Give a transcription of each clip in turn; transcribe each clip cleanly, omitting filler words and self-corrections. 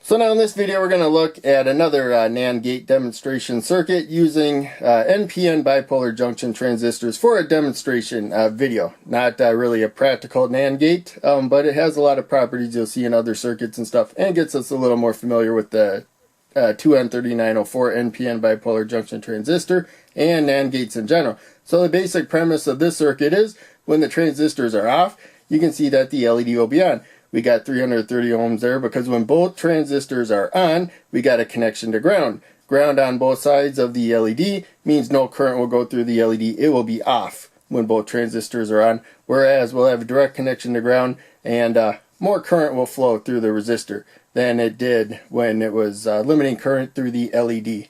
So now in this video we're going to look at another NAND gate demonstration circuit using NPN bipolar junction transistors for a demonstration video. Not really a practical NAND gate, but it has a lot of properties you'll see in other circuits and stuff, and gets us a little more familiar with the 2N3904 NPN bipolar junction transistor and NAND gates in general. So the basic premise of this circuit is when the transistors are off, you can see that the LED will be on. We got 330 ohms there because when both transistors are on, we got a connection to ground. Ground on both sides of the LED means no current will go through the LED. It will be off when both transistors are on, whereas we'll have a direct connection to ground and more current will flow through the resistor than it did when it was limiting current through the LED.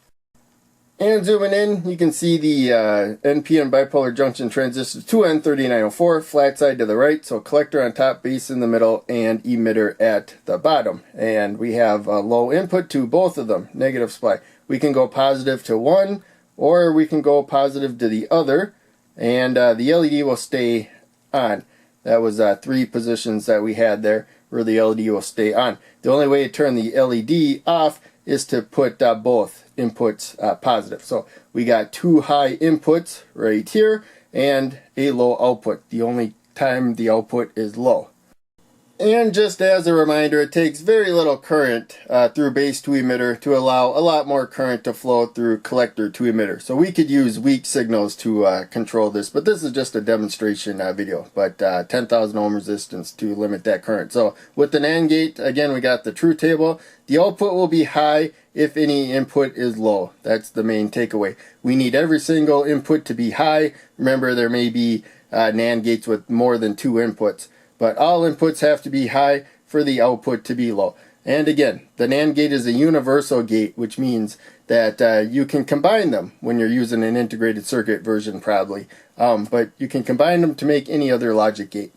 And zooming in, you can see the NPN bipolar junction transistor 2N3904, flat side to the right, so collector on top, base in the middle, and emitter at the bottom. And we have a low input to both of them, negative supply. We can go positive to one, or we can go positive to the other, and the LED will stay on. That was 3 positions that we had there where the LED will stay on. The only way to turn the LED off is to put both inputs positive. So we got 2 high inputs right here and a low output. The only time the output is low. And just as a reminder, it takes very little current through base to emitter to allow a lot more current to flow through collector to emitter. So we could use weak signals to control this, but this is just a demonstration video. But 10,000 ohm resistance to limit that current. So with the NAND gate, again, we got the truth table. The output will be high if any input is low. That's the main takeaway. We need every single input to be high. Remember, there may be NAND gates with more than 2 inputs. But all inputs have to be high for the output to be low. And again, the NAND gate is a universal gate, which means that you can combine them when you're using an integrated circuit version probably. But you can combine them to make any other logic gate.